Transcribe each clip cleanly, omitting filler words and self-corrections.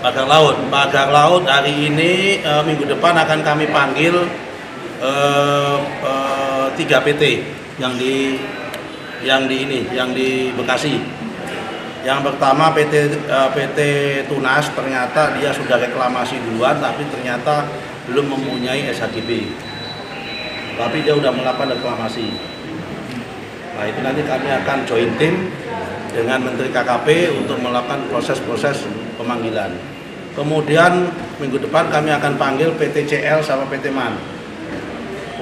Pagar laut hari ini minggu depan akan kami panggil 3 PT yang di Bekasi. Yang pertama PT Tunas, ternyata dia sudah reklamasi duluan tapi ternyata belum mempunyai SHGB. Tapi dia sudah melakukan reklamasi. Nah, itu nanti kami akan join tim dengan Menteri KKP untuk melakukan proses-proses pemanggilan. Kemudian minggu depan kami akan panggil PT CL sama PT MAN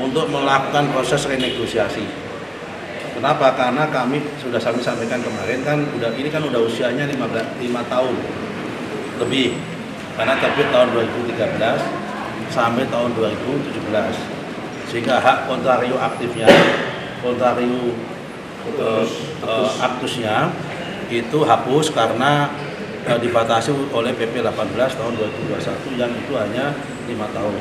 untuk melakukan proses renegosiasi. Kenapa? Karena kami sudah sampaikan kemarin ini kan udah usianya 5 tahun lebih. Karena terbit tahun 2013 sampai tahun 2017. Sehingga hak kontrario aktifnya, aktusnya itu hapus karena dibatasi oleh PP 18 tahun 2021 yang itu hanya 5 tahun.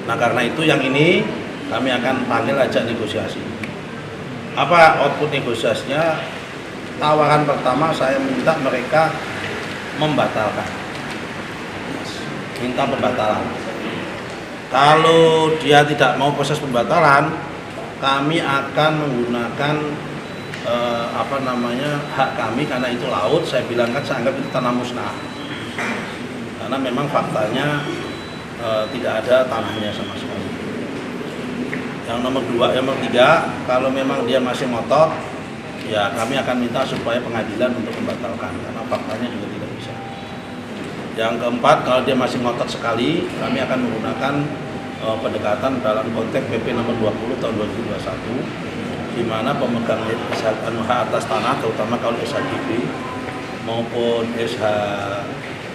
Nah, karena itu yang ini kami akan panggil ajak negosiasi. Apa output negosiasinya? Tawaran pertama saya minta mereka membatalkan. Minta pembatalan. Kalau dia tidak mau proses pembatalan, kami akan menggunakan hak kami karena itu laut. Saya bilangkan saya anggap itu tanah musnah. Karena memang faktanya tidak ada tanahnya sama sekali. Yang nomor 3, kalau memang dia masih ngotot, ya kami akan minta supaya pengadilan untuk membatalkan karena faktanya juga tidak bisa. Yang keempat, kalau dia masih ngotot sekali, kami akan menggunakan pendekatan dalam konteks PP nomor 20 tahun 2021, di mana pemegang hak atas tanah, terutama kalau SHGB maupun SHGU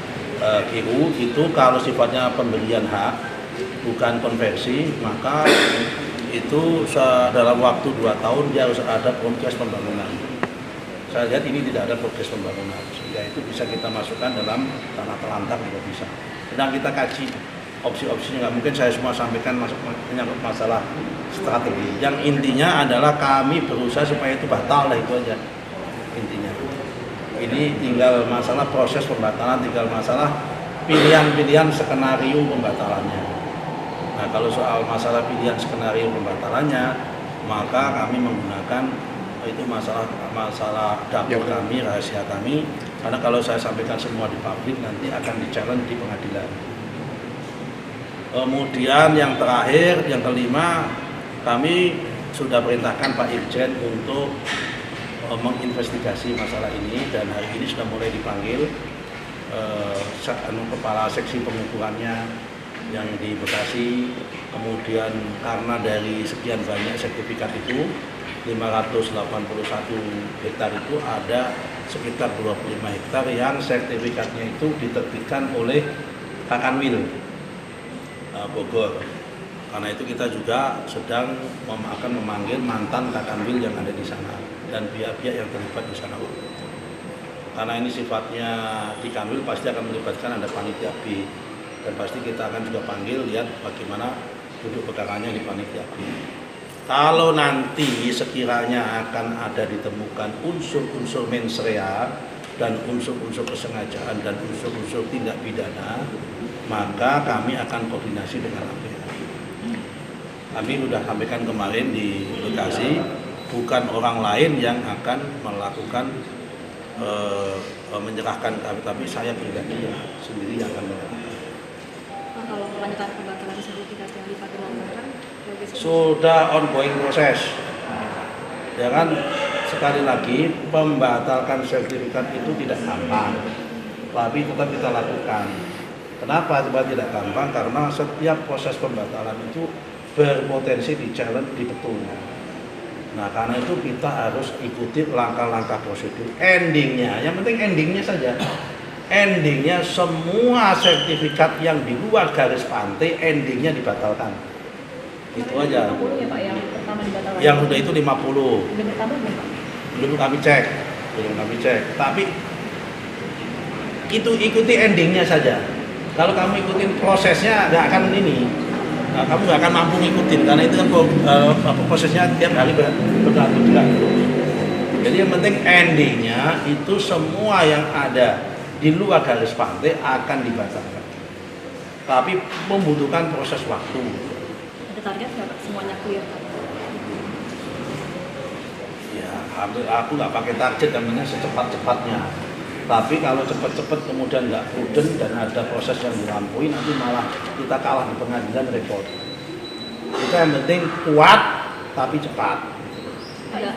itu kalau sifatnya pemberian hak bukan konversi, maka itu dalam waktu 2 tahun dia harus ada progres pembangunan. Saya lihat ini tidak ada progres pembangunan, sehingga itu bisa kita masukkan dalam tanah terlantar juga bisa. Sedang kita kaji opsi-opsinya, nggak mungkin saya semua sampaikan menyangkut masalah strategi. Yang intinya adalah kami berusaha supaya itu batal lah, itu aja intinya. Ini tinggal masalah proses pembatalan, tinggal masalah pilihan-pilihan skenario pembatalannya. Nah, kalau soal masalah pilihan skenario pembatalannya, maka kami menggunakan itu masalah dapur kami, rahasia kami, karena kalau saya sampaikan semua di publik nanti akan di-challenge di pengadilan. Kemudian yang terakhir, yang kelima, kami sudah perintahkan Pak Irjen untuk menginvestigasi masalah ini, dan hari ini sudah mulai dipanggil kepala seksi pengukurannya yang di Bekasi. Kemudian karena dari sekian banyak sertifikat itu 581 hektar itu ada sekitar 25 hektar yang sertifikatnya itu diterbitkan oleh Kakanwil Bogor. Karena itu kita juga sedang akan memanggil mantan Kakanwil yang ada di sana dan pihak-pihak yang terlibat di sana. Karena ini sifatnya di Kanwil pasti akan melibatkan ada panitia B, dan pasti kita akan juga panggil lihat bagaimana duduk perkaranya di panitia B. Kalau nanti sekiranya akan ada ditemukan unsur-unsur mens rea dan unsur-unsur kesengajaan dan unsur-unsur tindak pidana, maka kami akan koordinasi dengan APH. Kami sudah sampaikan kemarin di Bekasi, bukan orang lain yang akan melakukan menyerahkan kami, tapi saya pribadi sendiri yang akan menyerahkan. Kalau kelanjutan pembatalan sertifikat yang dipakai lantaran sudah ongoing proses. Jangan sekali lagi membatalkan sertifikat itu tidak gampang, tapi tetap kita lakukan. Kenapa tidak gampang? Karena setiap proses pembatalan itu berpotensi di-challenge di betul. Nah, karena itu kita harus ikuti langkah-langkah prosedur. Endingnya, yang penting endingnya saja. Endingnya semua sertifikat yang di luar garis pantai endingnya dibatalkan. Itu aja. 50 ya Pak yang pertama dibatalkan. Yang udah itu 50. Belum bertambah belum Pak? Belum kami cek. Tapi itu ikuti endingnya saja. Kalau kamu ikutin prosesnya nggak akan ini. Nah, kamu nggak akan mampu ngikutin karena itu kan prosesnya tiap hari bergantung. Jadi yang penting endingnya itu semua yang ada di luar garis pantai akan dibatalkan. Tapi membutuhkan proses waktu. Ada target nggak Pak? Semuanya clear Pak? Ya, aku nggak pakai target, namanya secepat-cepatnya. Tapi kalau cepat-cepat kemudian nggak prudent dan ada proses yang dilampaui, nanti malah kita kalah di pengadilan, repot. Kita yang penting kuat tapi cepat. Ada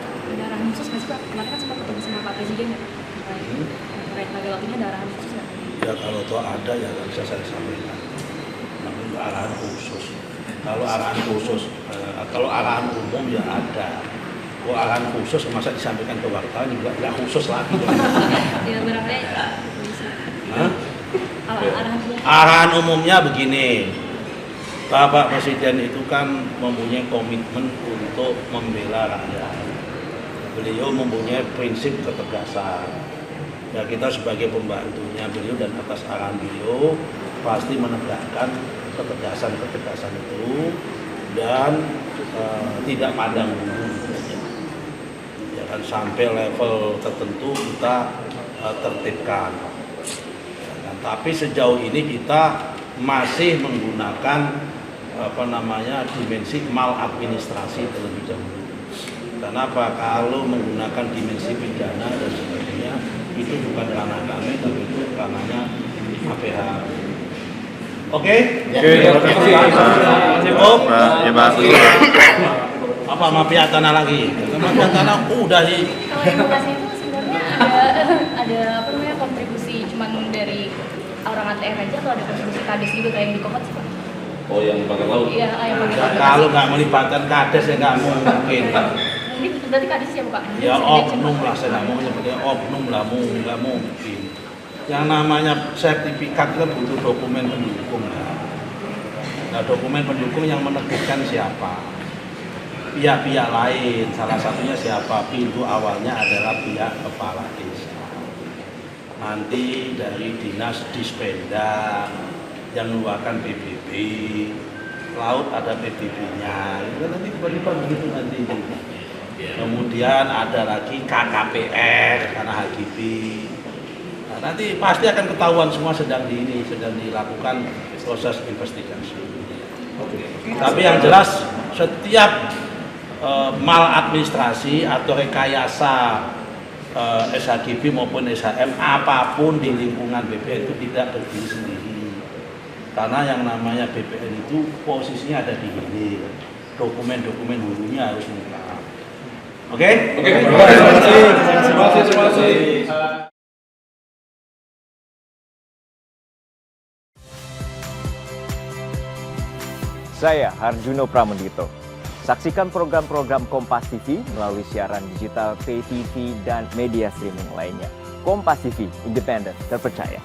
arahan khusus nggak sih Pak? Kemarin kan sempat ketemu sama Pak Presiden ya Pak? Terkait pada waktunya ada arahan khusus nggak? Ya kalau toh ada ya nggak bisa saya sampaikan. Namun itu arahan khusus. Kalau arahan khusus, kalau arahan umum ya ada. Kalau arahan khusus masa disampaikan ke wartawan juga nggak khusus lagi. Ya barangkali bisa. Hah? Arahan umum. Arahan umumnya begini. Bapak Presiden itu kan mempunyai komitmen untuk membela rakyat. Beliau mempunyai prinsip ketegasan. Ya kita sebagai pembantunya beliau dan atas arahan beliau pasti menegakkan ketegasan itu dan tidak pandang bulu. Ya kan sampai level tertentu kita tertibkan. Ya kan? Tapi sejauh ini kita masih menggunakan dimensi maladministrasi terlebih dahulu. Kenapa? Kalau menggunakan dimensi pidana dan sebagainya itu bukan ranah kami, tapi itu ranahnya APH. Oke? Terima kasih. Cukup? Ya, Pak. Apa mafia tanah lagi? Mafia tanah udah sih. Kalau yang Bekasi itu sebenarnya ada apa namanya kontribusi cuman dari orang ATM aja atau ada kontribusi kades juga kayak yang di Kokot sih Pak? Oh, yang pakai laut. Iya, yang pakai laut. Kalau nggak melibatkan kades ya nggak mungkin. Ini berarti kades ya Pak? Ya oknum lah, saya nggak mau seperti oknum lah, nggak mungkin. Yang namanya sertifikat kan butuh dokumen pendukung ya. Nah dokumen pendukung yang menerbitkan siapa? Pihak-pihak lain, salah satunya siapa? Pintu awalnya adalah pihak kepala desa. Nanti dari dinas Dispenda yang mengeluarkan PBB, laut ada PBB-nya, itu kan nanti tiba-tiba begitu nanti. Kemudian ada lagi KKPR karena HGB. Nah, nanti pasti akan ketahuan semua sedang dilakukan proses investigasi. Tapi yang jelas setiap maladministrasi atau rekayasa SHGB maupun SHM apapun di lingkungan BPN itu tidak berdiri sendiri. Karena yang namanya BPN itu posisinya ada di hilir. Dokumen-dokumen hulunya harus lengkap. Oke? Terima kasih. Saya Harjuno Pramendito. Saksikan program-program Kompas TV melalui siaran digital, pay TV, dan media streaming lainnya. Kompas TV, independen, terpercaya.